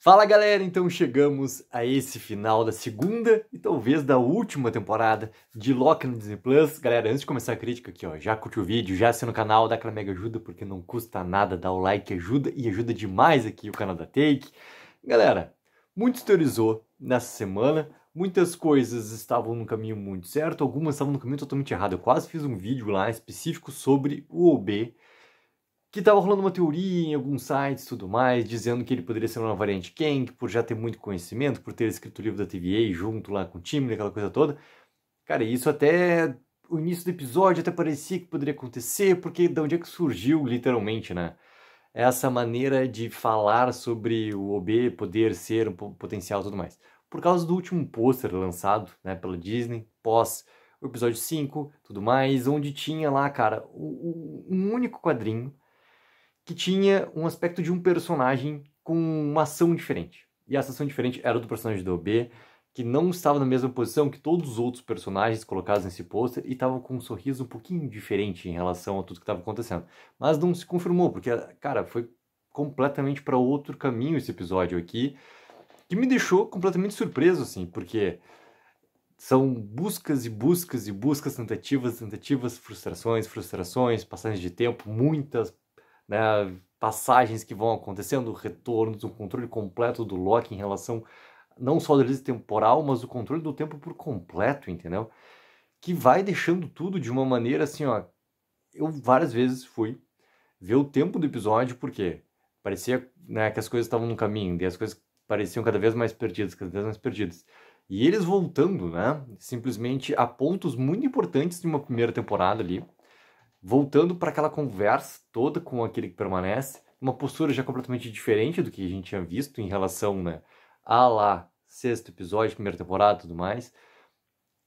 Fala galera, então chegamos a esse final da segunda e talvez da última temporada de Loki no Disney Plus. Galera, antes de começar a crítica aqui, ó, já curte o vídeo, já assina o canal, dá aquela mega ajuda porque não custa nada, dá o like, ajuda e ajuda demais aqui o canal da Take. Galera, muito se teorizou nessa semana, muitas coisas estavam no caminho muito certo, algumas estavam no caminho totalmente errado. Eu quase fiz um vídeo lá específico sobre o OB, que estava rolando uma teoria em alguns sites e tudo mais, dizendo que ele poderia ser uma variante Kang, por já ter muito conhecimento, por ter escrito o livro da TVA junto lá com o time, aquela coisa toda. Cara, isso até o início do episódio até parecia que poderia acontecer, porque de onde é que surgiu, literalmente, né? Essa maneira de falar sobre o OB poder ser um potencial e tudo mais. Por causa do último pôster lançado, né, pela Disney, pós o episódio 5, tudo mais, onde tinha lá, cara, um único quadrinho que tinha um aspecto de um personagem com uma ação diferente. E essa ação diferente era do personagem do OB, que não estava na mesma posição que todos os outros personagens colocados nesse pôster e estava com um sorriso um pouquinho diferente em relação a tudo que estava acontecendo. Mas não se confirmou, porque, cara, foi completamente para outro caminho esse episódio aqui, que me deixou completamente surpreso, assim, porque são buscas e buscas e buscas, tentativas, frustrações, passagens de tempo, muitas, né, passagens que vão acontecendo, retornos, um controle completo do Loki em relação não só da release temporal, mas o controle do tempo por completo, entendeu? Que vai deixando tudo de uma maneira assim, ó. Eu várias vezes fui ver o tempo do episódio, porque parecia, né, que as coisas estavam no caminho, e as coisas pareciam cada vez mais perdidas. E eles voltando, né, simplesmente a pontos muito importantes de uma primeira temporada ali, voltando para aquela conversa toda com aquele que permanece, uma postura já completamente diferente do que a gente tinha visto em relação, né, a lá, sexto episódio, primeira temporada e tudo mais,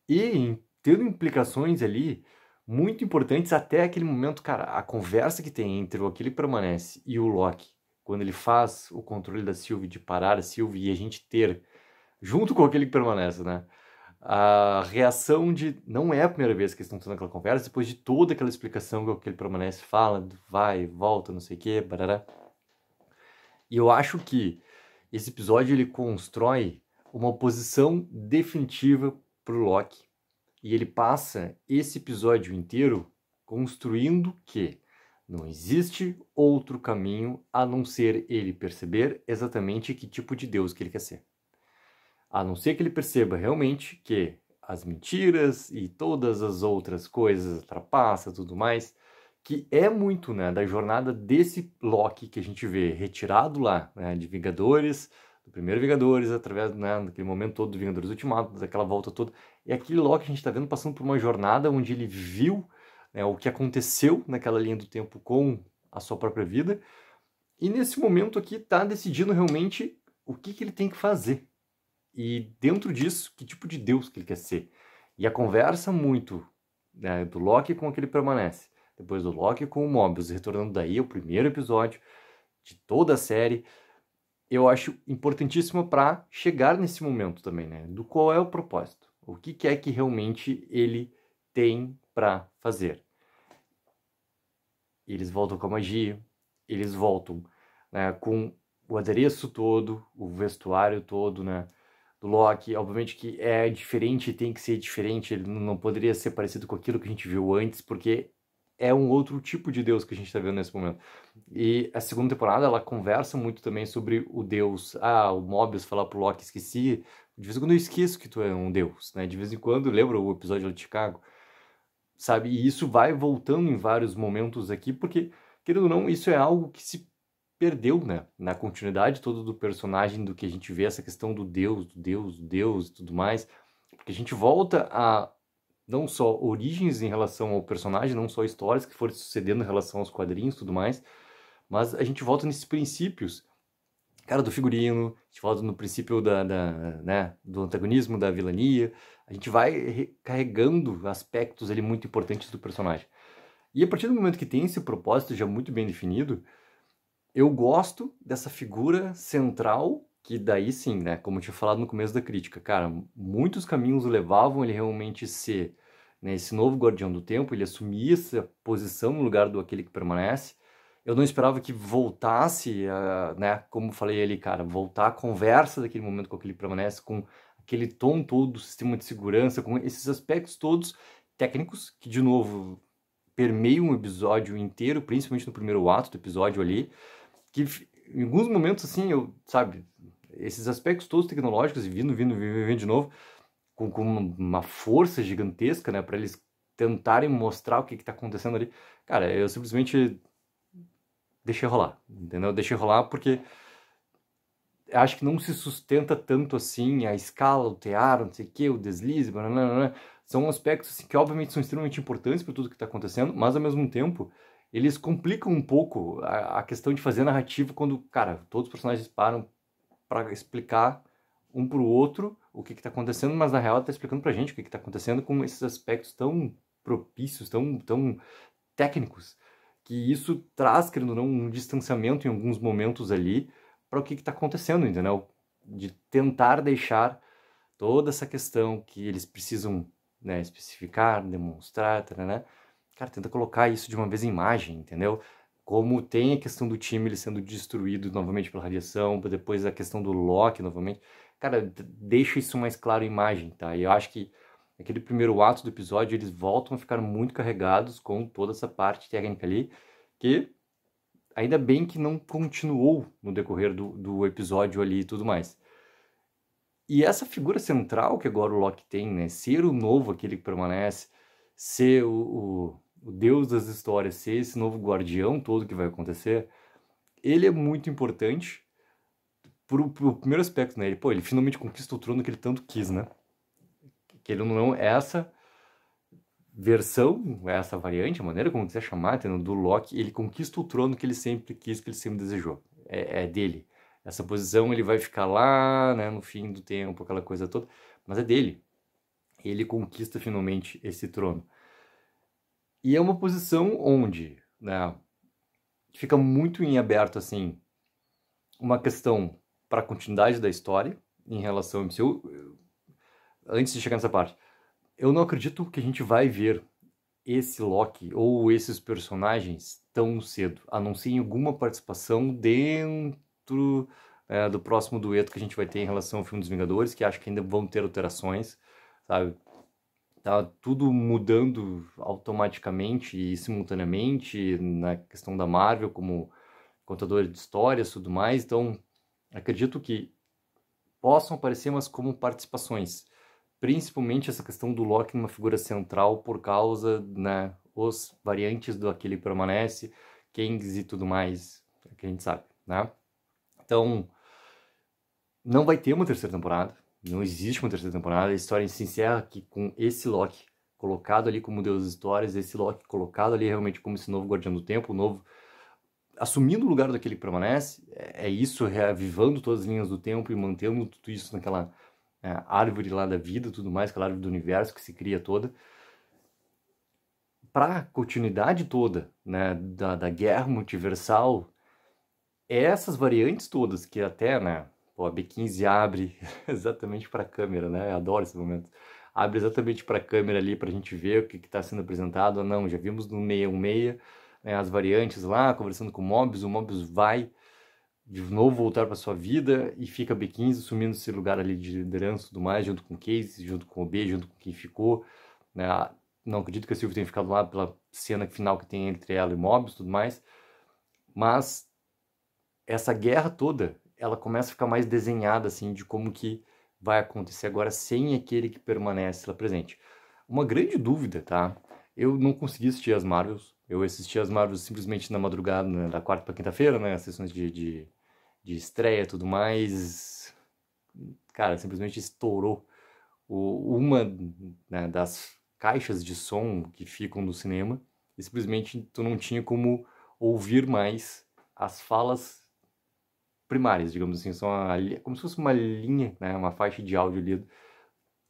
e tendo implicações ali muito importantes até aquele momento, cara, a conversa que tem entre o aquele que permanece e o Loki, quando ele faz o controle da Sylvie, de parar a Sylvie e a gente ter, junto com aquele que permanece, né, a reação de não é a primeira vez que eles estão tendo aquela conversa, depois de toda aquela explicação que ele permanece, fala, vai, volta, não sei o que, barará. E eu acho que esse episódio ele constrói uma posição definitiva pro Loki. E ele passa esse episódio inteiro construindo que não existe outro caminho a não ser ele perceber exatamente que tipo de Deus que ele quer ser. A não ser que ele perceba realmente que as mentiras e todas as outras coisas, trapaça, tudo mais, que é muito, né, da jornada desse Loki que a gente vê retirado lá, né, de Vingadores, do primeiro Vingadores, através, né, daquele momento todo do Vingadores Ultimato, daquela volta toda, e aquele Loki a gente está vendo passando por uma jornada onde ele viu, né, o que aconteceu naquela linha do tempo com a sua própria vida, e nesse momento aqui está decidindo realmente o que ele tem que fazer. E dentro disso, que tipo de Deus que ele quer ser. E a conversa muito, né, do Loki com aquele permanece. Depois do Loki com o Mobius, retornando daí ao primeiro episódio de toda a série. Eu acho importantíssimo para chegar nesse momento também, né? Do qual é o propósito. O que é que realmente ele tem para fazer. Eles voltam com a magia, eles voltam, né, com o adereço todo, o vestuário todo, né, do Loki. Obviamente que é diferente, tem que ser diferente, ele não poderia ser parecido com aquilo que a gente viu antes, porque é um outro tipo de Deus que a gente está vendo nesse momento. E a segunda temporada, ela conversa muito também sobre o Deus. O Mobius falar pro Loki, esqueci. De vez em quando eu esqueço que tu é um Deus, né? De vez em quando, lembra o episódio lá de Chicago? Sabe? E isso vai voltando em vários momentos aqui, porque, querendo ou não, isso é algo que se perdeu, né? Na continuidade toda do personagem, do que a gente vê, essa questão do Deus e tudo mais. Porque a gente volta a não só origens em relação ao personagem, não só histórias que foram sucedendo em relação aos quadrinhos e tudo mais, mas a gente volta nesses princípios, cara, do figurino, a gente volta no princípio né, do antagonismo, da vilania, a gente vai carregando aspectos ali muito importantes do personagem. E a partir do momento que tem esse propósito já muito bem definido, eu gosto dessa figura central, que daí sim, né, como eu tinha falado no começo da crítica, cara, muitos caminhos levavam ele realmente ser, né, esse novo guardião do tempo, ele assumir essa posição no lugar do aquele que permanece, Eu não esperava que voltasse, né, como falei ali, cara, voltar a conversa daquele momento com aquele permanece, com aquele tom todo do sistema de segurança, com esses aspectos todos técnicos, que, de novo, permeiam o episódio inteiro, principalmente no primeiro ato do episódio ali, que em alguns momentos, assim, sabe, esses aspectos todos tecnológicos, e vindo de novo, com uma força gigantesca, né, para eles tentarem mostrar o que está acontecendo ali. Cara, eu simplesmente deixei rolar, entendeu? Deixei rolar porque acho que não se sustenta tanto assim a escala, o teatro, não sei o que, o deslize, blá, blá, blá. São aspectos assim, que obviamente são extremamente importantes para tudo que está acontecendo, mas ao mesmo tempo eles complicam um pouco a questão de fazer narrativa quando, cara, todos os personagens param para explicar um para o outro o que está acontecendo, mas na real está explicando para a gente o que está acontecendo com esses aspectos tão propícios, tão técnicos, que isso traz, querendo ou não, um distanciamento em alguns momentos ali para o que está acontecendo, entendeu? De tentar deixar toda essa questão que eles precisam, né, especificar, demonstrar, né? Cara, tenta colocar isso de uma vez em imagem, entendeu? Como tem a questão do time ele sendo destruído novamente pela radiação, depois a questão do Loki novamente. Cara, deixa isso mais claro em imagem, tá? E eu acho que aquele primeiro ato do episódio, eles voltam a ficar muito carregados com toda essa parte técnica ali, que ainda bem que não continuou no decorrer do episódio ali e tudo mais. E essa figura central que agora o Loki tem, né? Ser o novo, aquele que permanece, ser o deus das histórias, ser esse novo guardião todo que vai acontecer, ele é muito importante pro primeiro aspecto, né? Ele finalmente conquista o trono que ele tanto quis, né? Que ele não é essa versão, essa variante, a maneira como quiser chamar, entendeu? Do Loki, ele conquista o trono que ele sempre quis, que ele sempre desejou. É dele. Essa posição ele vai ficar lá, né, no fim do tempo, aquela coisa toda, mas é dele. Ele conquista finalmente esse trono. E é uma posição onde, né, fica muito em aberto, assim, uma questão para a continuidade da história em relação ao MCU. Antes de chegar nessa parte, eu não acredito que a gente vai ver esse Loki ou esses personagens tão cedo, a não ser em alguma participação dentro do próximo dueto que a gente vai ter em relação ao filme dos Vingadores, que acho que ainda vão ter alterações, sabe? Tá tudo mudando automaticamente e simultaneamente na questão da Marvel como contadora de histórias e tudo mais, então acredito que possam aparecer, mas como participações. Principalmente essa questão do Loki numa figura central por causa, né, os variantes do Aquele Permanece, Kangs e tudo mais, que a gente sabe, né? Então, não vai ter uma terceira temporada, não existe uma terceira temporada, a história se encerra aqui com esse Loki colocado ali como Deus das Histórias, esse Loki colocado ali realmente como esse novo Guardião do Tempo, o novo assumindo o lugar daquele que permanece, é isso, reavivando todas as linhas do tempo e mantendo tudo isso naquela árvore lá da vida, tudo mais, aquela árvore do universo que se cria toda. Para a continuidade toda, né, da guerra multiversal, essas variantes todas, que até, né, pô, a B15 abre exatamente para a câmera, né, eu adoro esse momento, abre exatamente para a câmera ali para a gente ver o que está sendo apresentado ou não, já vimos no 616, né, as variantes lá, conversando com o Mobius vai de novo voltar para sua vida e fica B15 assumindo esse lugar ali de liderança e tudo mais, junto com o Case, junto com o B, junto com quem ficou, né? Não acredito que a Sylvie tenha ficado lá pela cena final que tem entre ela e Mobius e tudo mais, mas essa guerra toda, ela começa a ficar mais desenhada, assim, de como que vai acontecer agora sem aquele que permanece lá presente. Uma grande dúvida, tá? Eu não consegui assistir as Marvels, eu assisti as Marvels simplesmente na madrugada, né, da quarta para quinta-feira, né, as sessões de estreia e tudo mais. Cara, simplesmente estourou uma, né, das caixas de som que ficam no cinema e simplesmente tu não tinha como ouvir mais as falas primárias, digamos assim, são como se fosse uma linha, né, uma faixa de áudio ali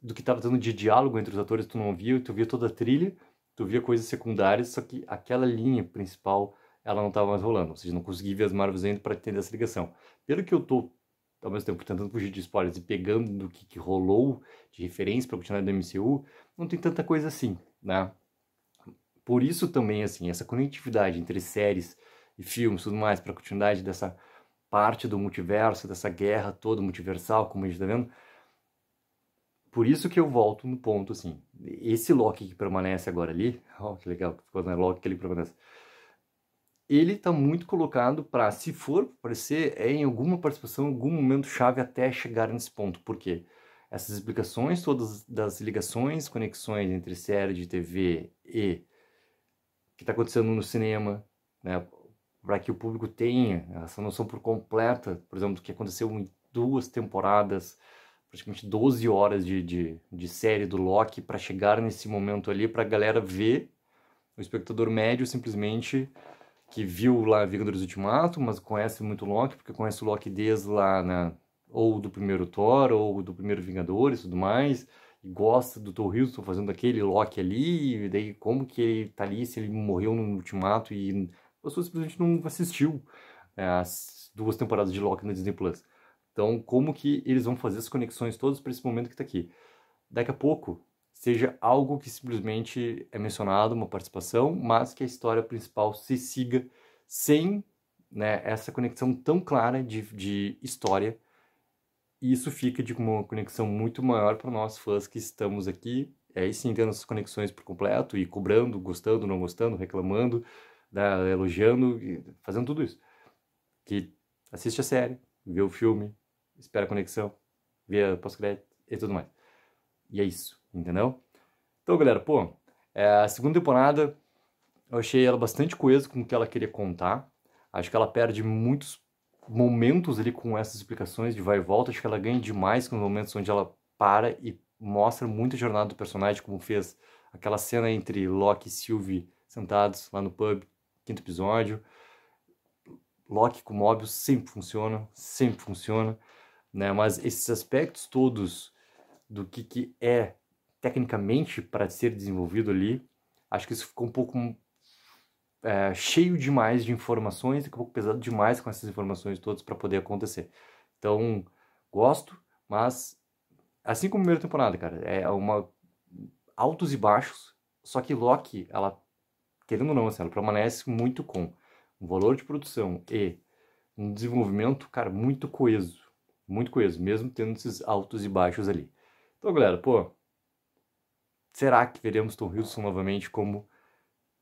do que estava dando de diálogo entre os atores, tu não ouvia, tu via toda a trilha, tu via coisas secundárias, só que aquela linha principal ela não estava mais rolando, ou seja, não consegui ver as Marvels ainda para entender essa ligação. Pelo que eu tô, ao mesmo tempo, tentando fugir de spoilers e pegando do que rolou de referência para continuar do MCU, não tem tanta coisa assim, né? Por isso também, assim, essa conectividade entre séries e filmes e tudo mais, para a continuidade dessa parte do multiverso, dessa guerra toda multiversal, como a gente tá vendo. Por isso que eu volto no ponto, assim, esse Loki que permanece agora ali, ó, que legal, quando é Loki que ele permanece, ele tá muito colocado para, se for aparecer, é em alguma participação, em algum momento chave até chegar nesse ponto. Por quê? Essas explicações todas das ligações, conexões entre série de TV e o que está acontecendo no cinema, né, para que o público tenha essa noção por completa, por exemplo, do que aconteceu em 2 temporadas, praticamente 12 horas de série do Loki, para chegar nesse momento ali, para a galera ver, o espectador médio simplesmente que viu lá Vingadores Ultimato, mas conhece muito o Loki, porque conhece o Loki desde lá, ou do primeiro Thor, ou do primeiro Vingadores e tudo mais, e gosta do Thor Hiddleston fazendo aquele Loki ali, e daí como que ele tá ali, se ele morreu no Ultimato, e a pessoa simplesmente não assistiu as 2 temporadas de Loki na Disney+. Então, como que eles vão fazer as conexões todas para esse momento que tá aqui? Daqui a pouco, seja algo que simplesmente é mencionado, uma participação, mas que a história principal se siga sem, né, essa conexão tão clara de história. E isso fica de uma conexão muito maior para nós fãs que estamos aqui, aí sim tendo essas conexões por completo e cobrando, gostando, não gostando, reclamando, né, elogiando, fazendo tudo isso. Que assiste a série, vê o filme, espera a conexão, vê a pós-crédito e tudo mais. E é isso, entendeu? Então, galera, pô, a segunda temporada eu achei ela bastante coesa com o que ela queria contar. Acho que ela perde muitos momentos ali com essas explicações de vai e volta. Acho que ela ganha demais com os momentos onde ela para e mostra muito a jornada do personagem, como fez aquela cena entre Loki e Sylvie sentados lá no pub, 5º episódio. Loki com Mobius sempre funciona, né? Mas esses aspectos todos do que é tecnicamente para ser desenvolvido ali, acho que isso ficou um pouco cheio demais de informações, ficou um pouco pesado demais com essas informações todas para poder acontecer. Então, gosto, mas assim como a primeira temporada, cara, é uma altos e baixos, só que Loki, ela, querendo ou não, assim, ela permanece muito com um valor de produção e um desenvolvimento, cara, muito coeso, mesmo tendo esses altos e baixos ali. Então, galera, pô, será que veremos Tom Hiddleston novamente como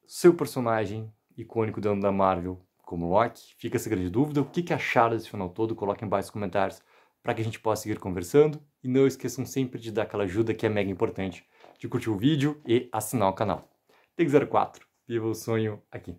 seu personagem icônico dentro da Marvel, como Loki? Fica essa grande dúvida. O que acharam desse final todo? Coloquem embaixo nos comentários para que a gente possa seguir conversando. E não esqueçam sempre de dar aquela ajuda que é mega importante, de curtir o vídeo e assinar o canal. Take04, viva o sonho aqui.